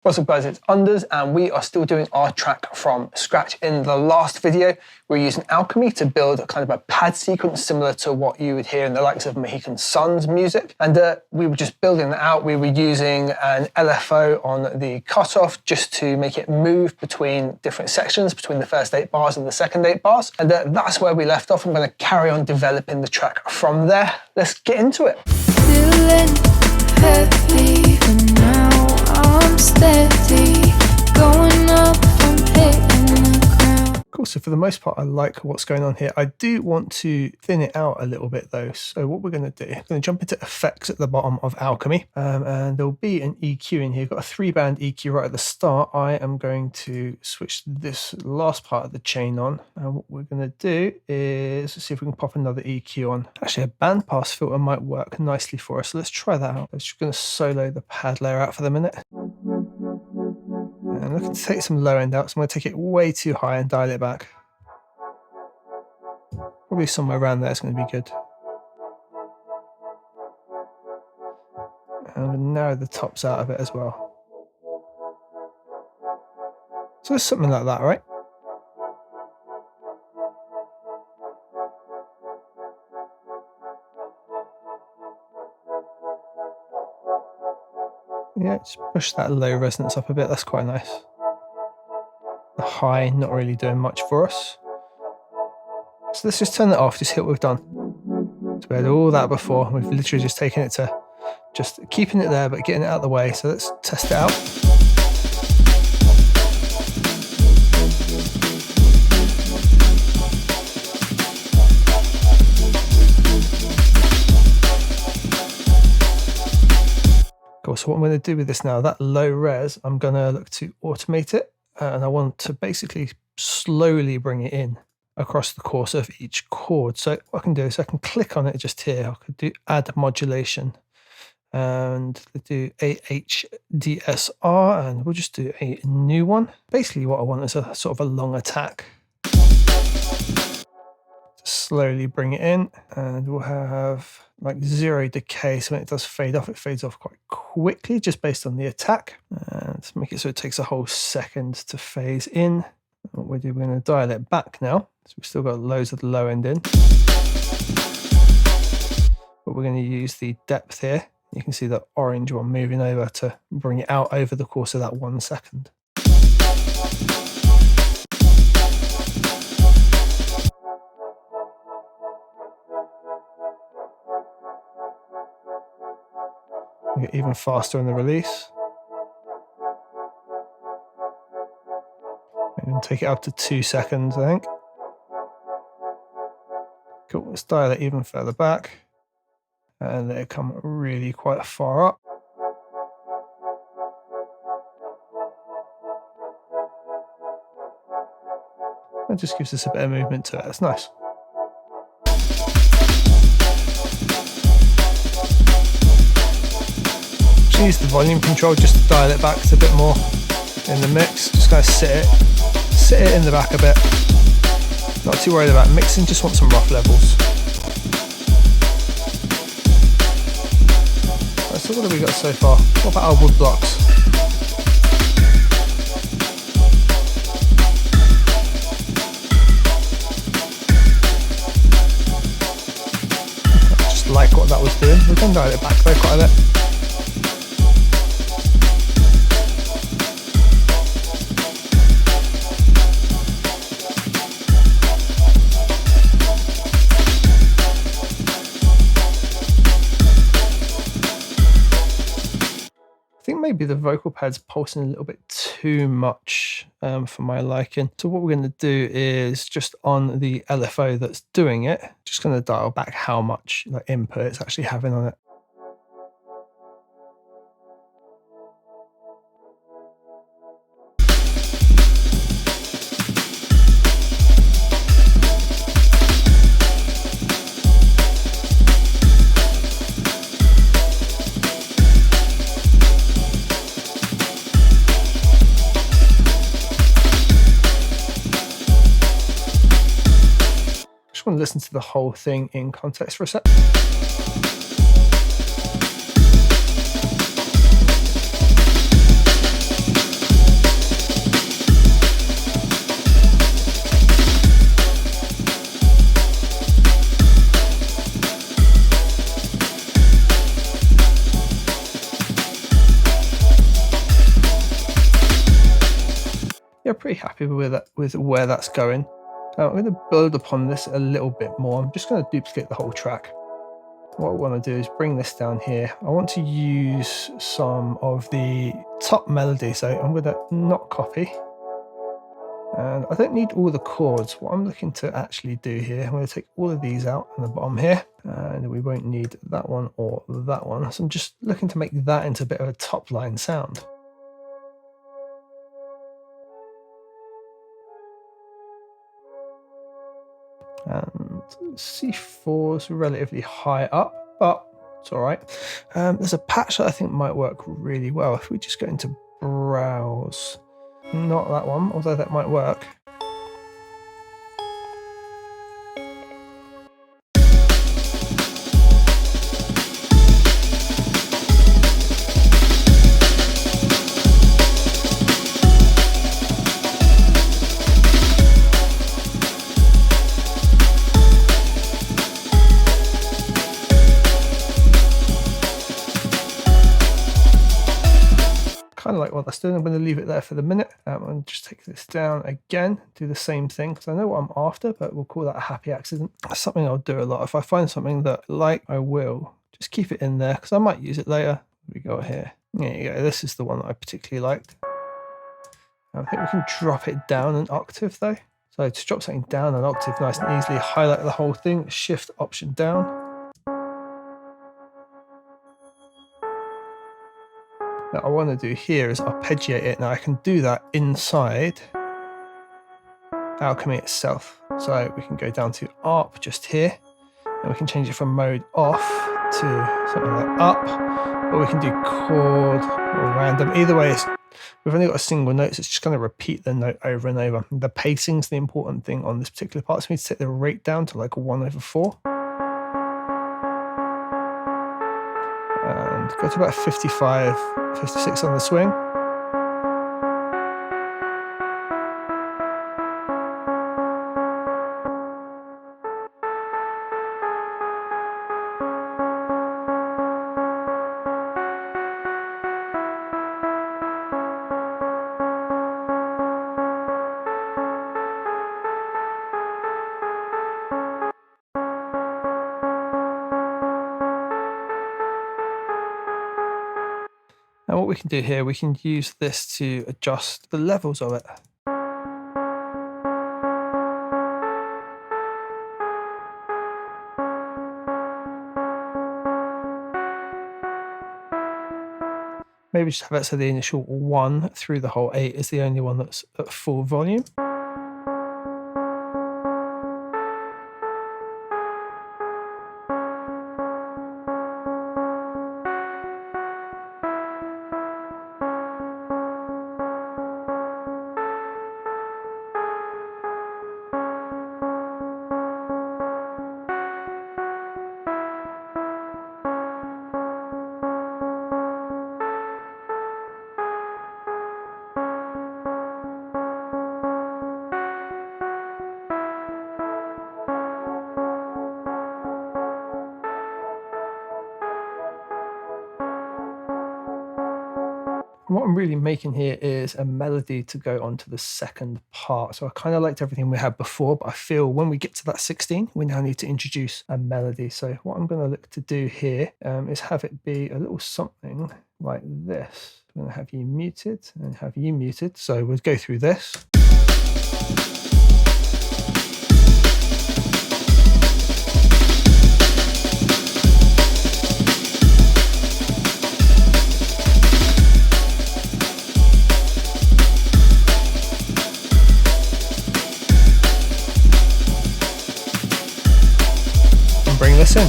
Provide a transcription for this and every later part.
What's up guys, it's Unders and we are still doing our track from scratch. In the last video, we were using alchemy to build a kind of a pad sequence similar to what you would hear in the likes of Mohican Sun's music. And we were just building that out. We were using an LFO on the cutoff just to make it move between different sections, between the first 8 bars and the second 8 bars. And that's where we left off. I'm going to carry on developing the track from there. Let's get into it. Feeling heavy, but now I'm steady, going up from hitting the ground. Cool, so for the most part I like what's going on here. I do want to thin it out a little bit though, so what we're going to do, I'm going to jump into effects at the bottom of alchemy, and there'll be an EQ in here. You've got a 3-band EQ right at the start. I am going to switch this last part of the chain on, and what we're going to do is see if we can pop another EQ on. Actually, a bandpass filter might work nicely for us, so let's try that out. I'm just going to solo the pad layer out for the minute. And looking to take some low end out, so I'm going to take it way too high and dial it back. Probably somewhere around there is going to be good. And I'm going to narrow the tops out of it as well. So it's something like that, right? Yeah, just push that low resonance up a bit, that's quite nice. The high, not really doing much for us. So let's just turn that off, just hit what we've done. So we had all that before, we've literally just taken it to just keeping it there, but getting it out of the way. So let's test it out. Cool, so what I'm going to do with this now, that low res, I'm going to look to automate it, and I want to basically slowly bring it in across the course of each chord. So what I can do is I can click on it just here. I could do add modulation and do AHDSR, and we'll just do a new one. Basically what I want is a sort of a long attack. Slowly bring it in, and we'll have like 0 decay, so when it does fade off, it fades off quite quickly just based on the attack. And make it so it takes a whole second to phase in. What we do, we're going to dial it back now, so we've still got loads of the low end in, but we're going to use the depth here. You can see the orange one moving over to bring it out over the course of that 1 second. Get even faster in the release. I'm going to take it up to 2 seconds, I think. Cool, let's dial it even further back. And let it come really quite far up. That just gives us a bit of movement to it, that's nice. Use the volume control just to dial it back a bit more in the mix. Just kind of sit it in the back a bit. Not too worried about mixing, just want some rough levels. Right, so what have we got so far? What about our wood blocks? Just like what that was doing. We can dial it back though quite a bit. Maybe the vocal pad's pulsing a little bit too much for my liking. So what we're going to do is just on the LFO that's doing it, just going to dial back how much input it's actually having on it. Just want to listen to the whole thing in context for a sec. yeah, pretty happy with that, with where that's going. I'm going to build upon this a little bit more. I'm just going to duplicate the whole track. What I want to do is bring this down here. I want to use some of the top melody, so I'm going to not copy. And I don't need all the chords. What I'm looking to actually do here, I'm going to take all of these out on the bottom here, and we won't need that one or that one. So I'm just looking to make that into a bit of a top line sound. And C4 is relatively high up, but it's all right. There's a patch that I think might work really well. If we just go into browse, not that one, although that might work. Kind of like what that's doing. I'm going to leave it there for the minute. And just take this down again, do the same thing, because I know what I'm after, but we'll call that a happy accident. That's something I'll do a lot. If I find something that I like, I will just keep it in there, because I might use it later. We go here. There you go. This is the one that I particularly liked. I think we can drop it down an octave though. So to drop something down an octave nice and easily, highlight the whole thing, shift option down. Now what I want to do here is arpeggiate it. Now I can do that inside Alchemy itself. So we can go down to ARP just here, and we can change it from mode off to something like up, or we can do chord or random. Either way, we've only got a single note, so it's just going to repeat the note over and over. The pacing's the important thing on this particular part, so we need to take the rate down to like 1/4. And go to about 55, 56 on the swing. Now what we can do here, we can use this to adjust the levels of it. Maybe just have it so the initial 1 through the whole 8 is the only one that's at full volume. What I'm really making here is a melody to go onto the second part. So I kind of liked everything we had before, but I feel when we get to that 16, we now need to introduce a melody. So what I'm going to look to do here is have it be a little something like this. I'm going to have you muted and have you muted. So we'll go through this. Bring this in.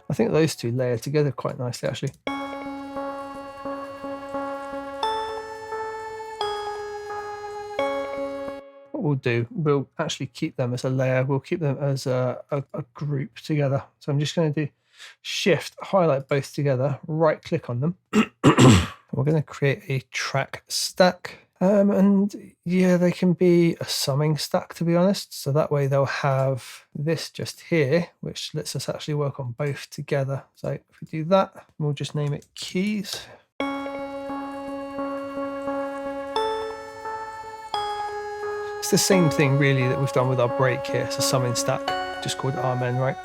I think those two layer together quite nicely actually. What we'll do, we'll actually keep them as a layer, we'll keep them as a group together. So I'm just going to do shift, highlight both together, right click on them. We're going to create a track stack. And yeah, they can be a summing stack, to be honest. So that way they'll have this just here, which lets us actually work on both together. So if we do that, we'll just name it keys. It's the same thing really that we've done with our break here. It's a summing stack, just called Amen, right?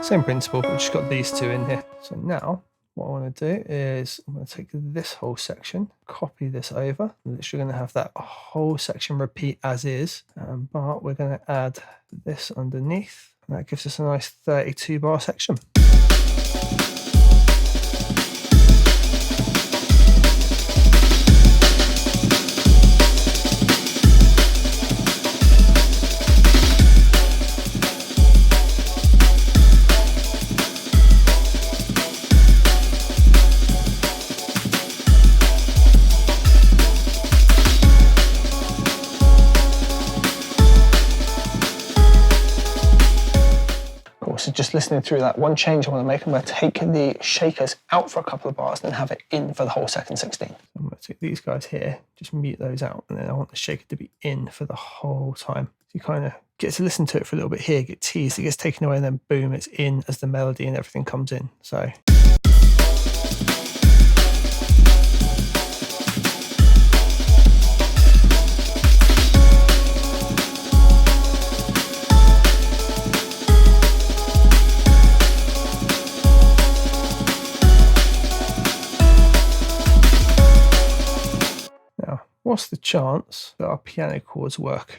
Same principle, but we've just got these two in here. So now what I want to do is I'm going to take this whole section, copy this over. I'm literally going to have that whole section repeat as is, but we're going to add this underneath. And that gives us a nice 32 bar section. So just listening through that, one change I want to make, I'm going to take the shakers out for a couple of bars and then have it in for the whole second 16. I'm going to take these guys here, just mute those out, and then I want the shaker to be in for the whole time. So you kind of get to listen to it for a little bit here, get teased, it gets taken away, and then boom, it's in as the melody and everything comes in. So. What's the chance that our piano chords work?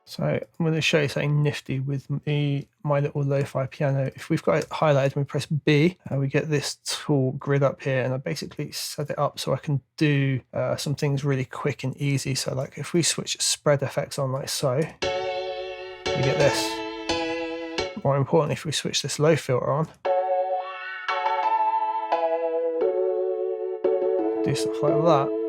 So I'm going to show you something nifty with my little lo-fi piano. If we've got it highlighted and we press B, we get this tool grid up here, and I basically set it up so I can do some things really quick and easy. So like if we switch spread effects on like so, we get this. More importantly, if we switch this low filter on, do stuff like that.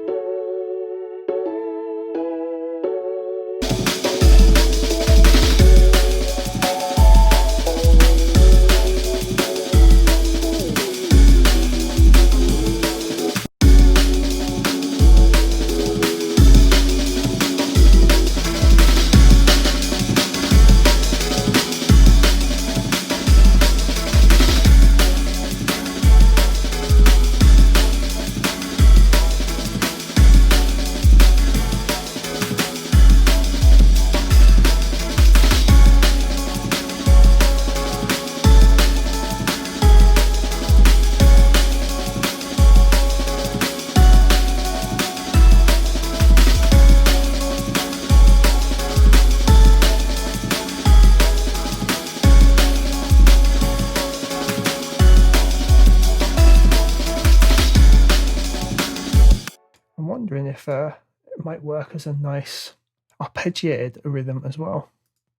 I'm wondering if it might work as a nice arpeggiated rhythm as well.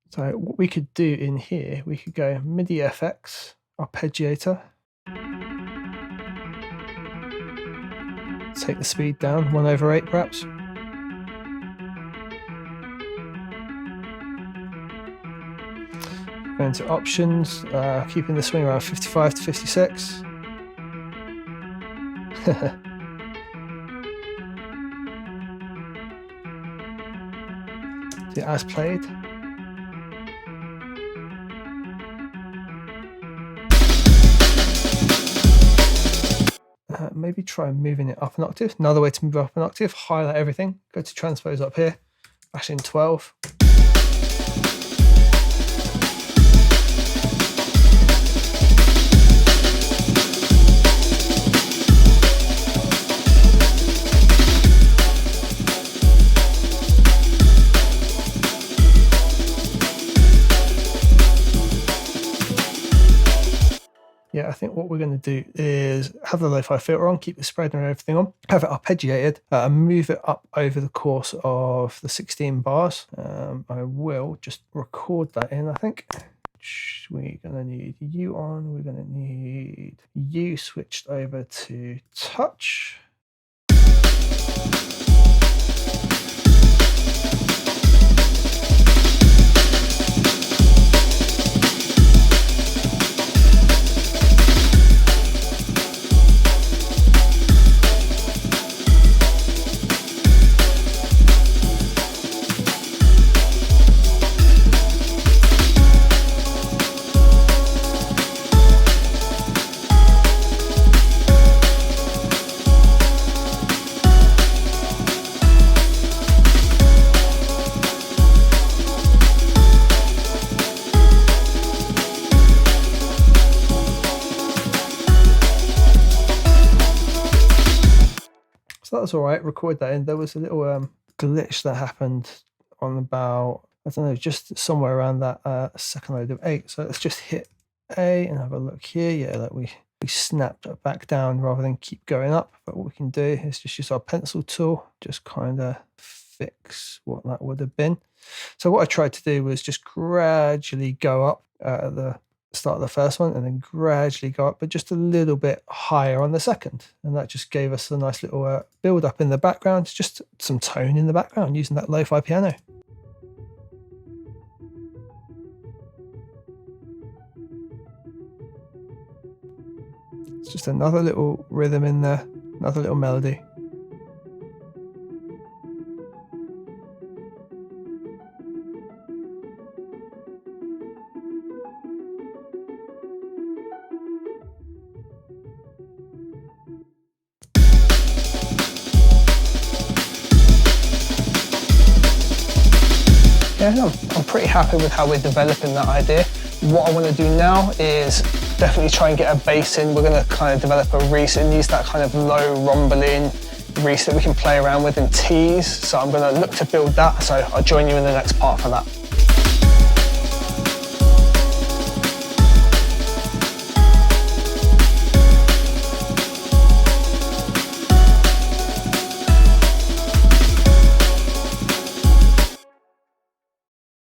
So what we could do in here, we could go MIDI FX, Arpeggiator. Take the speed down, 1/8 perhaps. Go into options, keeping the swing around 55 to 56. Do it as played. Maybe try moving it up an octave. Another way to move up an octave, highlight everything, go to transpose up here, bash in 12. Yeah, I think what we're going to do is have the lo-fi filter on, keep the spread and everything on, have it arpeggiated, and move it up over the course of the 16 bars. I will just record that in, I think. We're going to need U on, we're going to need U switched over to touch. So that was all right, record that in. There was a little glitch that happened on about, I don't know, just somewhere around that second load of 8. So let's just hit A and have a look here. Yeah, that we snapped it back down rather than keep going up. But what we can do is just use our pencil tool, just kind of fix what that would have been. So what I tried to do was just gradually go up at the start of the first one and then gradually go up, but just a little bit higher on the second. And that just gave us a nice little build up in the background, just some tone in the background using that lo-fi piano. It's just another little rhythm in there, another little melody. Yeah, I'm pretty happy with how we're developing that idea. What I want to do now is definitely try and get a bass in. We're going to kind of develop a reese and use that kind of low rumbling reese that we can play around with and tease. So I'm going to look to build that. So I'll join you in the next part for that.